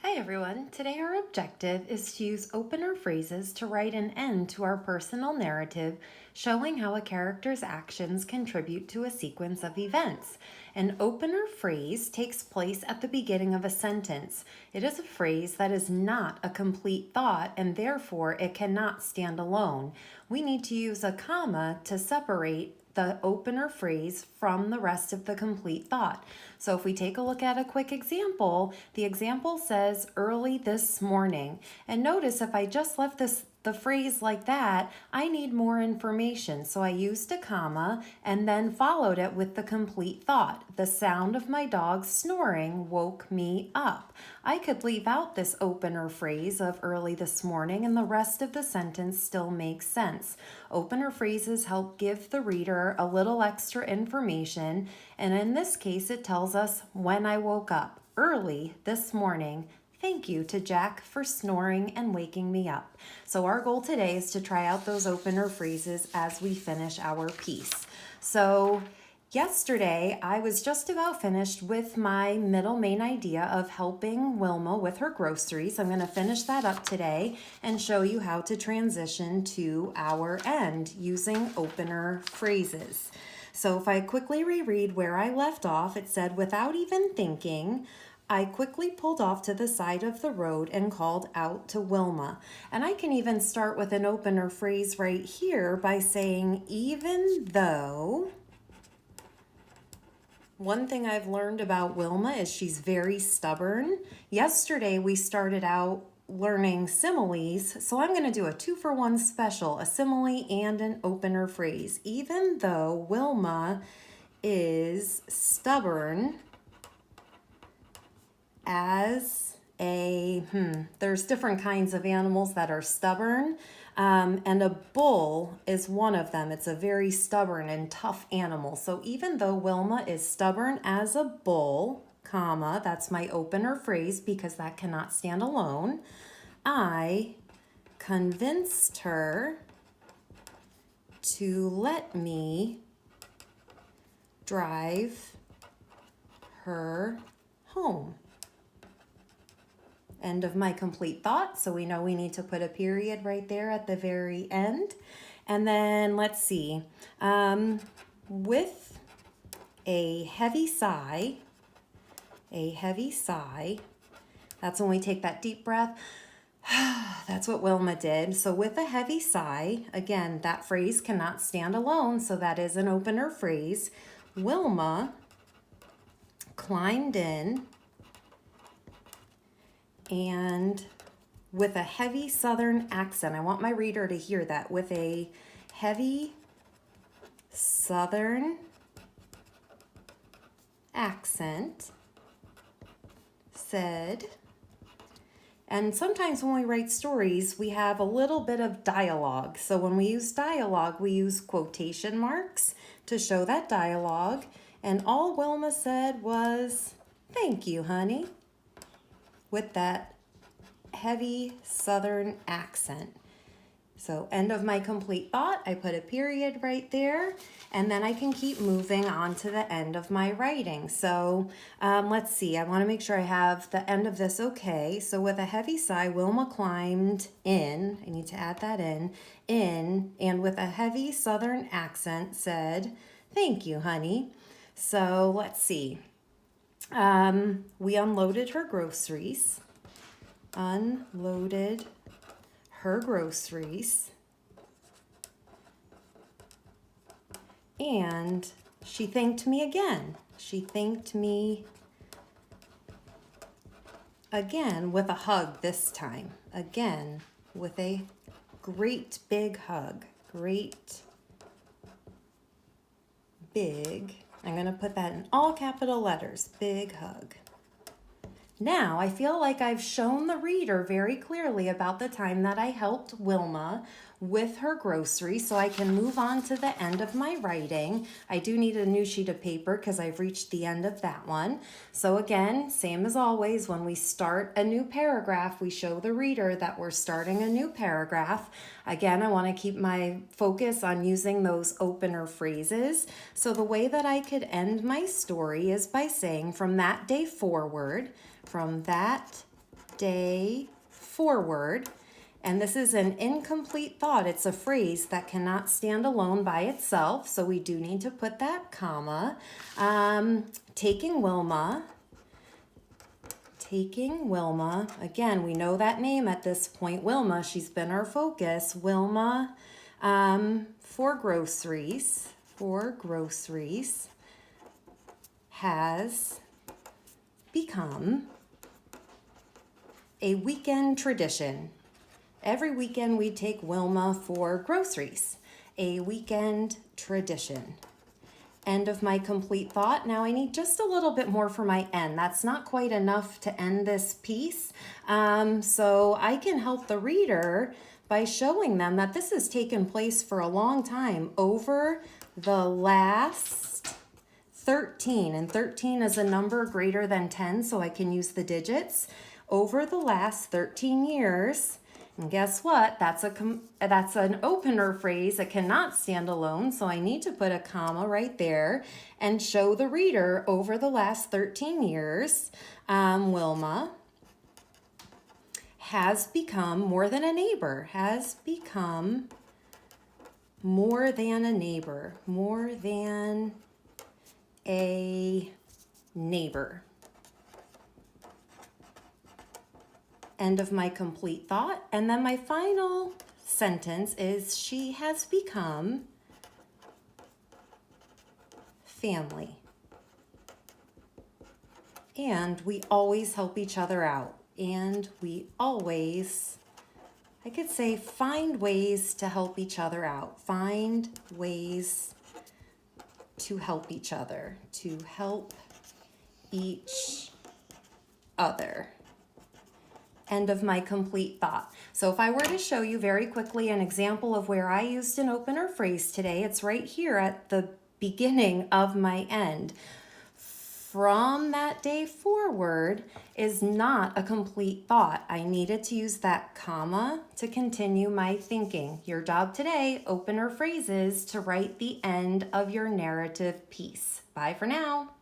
Hi everyone. Today our objective is to use opener phrases to write an end to our personal narrative, showing how a character's actions contribute to a sequence of events. An opener phrase takes place at the beginning of a sentence. It is a phrase that is not a complete thought and therefore it cannot stand alone. We need to use a comma to separate the opener phrase from the rest of the complete thought. So if we take a look at a quick example, the example says early this morning. And notice if I just left the phrase like that, I need more information. So I used a comma and then followed it with the complete thought. The sound of my dog snoring woke me up. I could leave out this opener phrase of early this morning and the rest of the sentence still makes sense. Opener phrases help give the reader a little extra information, and in this case it tells us when I woke up early this morning. Thank you to Jack for snoring and waking me up. So our goal today is to try out those opener phrases as we finish our piece. So yesterday, I was just about finished with my middle main idea of helping Wilma with her groceries. I'm going to finish that up today and show you how to transition to our end using opener phrases. So if I quickly reread where I left off, it said, without even thinking, I quickly pulled off to the side of the road and called out to Wilma. And I can even start with an opener phrase right here by saying, even though. One thing I've learned about Wilma is she's very stubborn. Yesterday we started out learning similes, so I'm going to do a 2-for-1 special, a simile and an opener phrase. Even though Wilma is stubborn as there's different kinds of animals that are stubborn, and a bull is one of them. It's a very stubborn and tough animal. So even though Wilma is stubborn as a bull, comma, that's my opener phrase because that cannot stand alone, I convinced her to let me drive her home. End of my complete thought. So we know we need to put a period right there at the very end. And then let's see, with a heavy sigh, that's when we take that deep breath. That's what Wilma did. So with a heavy sigh, again, that phrase cannot stand alone. So that is an opener phrase. Wilma climbed in and with a heavy Southern accent, I want my reader to hear that, with a heavy Southern accent, said, and sometimes when we write stories, we have a little bit of dialogue. So when we use dialogue, we use quotation marks to show that dialogue. And all Wilma said was, thank you, honey, with that heavy Southern accent. So end of my complete thought, I put a period right there, and then I can keep moving on to the end of my writing. So let's see, I want to make sure I have the end of this okay. So with a heavy sigh, Wilma climbed in, I need to add that in, and with a heavy Southern accent said, thank you, honey. So let's see. We unloaded her groceries. Unloaded her groceries. And she thanked me again. She thanked me again with a hug this time. Again with a great big hug. Great big. I'm going to put that in all capital letters. Big hug. Now, I feel like I've shown the reader very clearly about the time that I helped Wilma with her groceries, so I can move on to the end of my writing. I do need a new sheet of paper because I've reached the end of that one. So again, same as always, when we start a new paragraph, we show the reader that we're starting a new paragraph. Again, I want to keep my focus on using those opener phrases. So the way that I could end my story is by saying, from that day forward, from that day forward. And this is an incomplete thought. It's a phrase that cannot stand alone by itself. So we do need to put that comma. Taking Wilma. Taking Wilma. Again, we know that name at this point. Wilma, she's been our focus. Wilma for groceries. For groceries has become a weekend tradition. Every weekend we take Wilma for groceries. A weekend tradition. End of my complete thought. Now I need just a little bit more for my end. That's not quite enough to end this piece. So I can help the reader by showing them that this has taken place for a long time, over the last 13. And 13 is a number greater than 10, so I can use the digits. Over the last 13 years. And guess what? That's an opener phrase. It cannot stand alone, so I need to put a comma right there and show the reader over the last 13 years, Wilma has become more than a neighbor, has become more than a neighbor, more than a neighbor. End of my complete thought. And then my final sentence is, she has become family. And we always help each other out. And we always, I could say, find ways to help each other out. Find ways to help each other. To help each other. End of my complete thought. So if I were to show you very quickly an example of where I used an opener phrase today, it's right here at the beginning of my end. From that day forward is not a complete thought. I needed to use that comma to continue my thinking. Your job today, opener phrases to write the end of your narrative piece. Bye for now.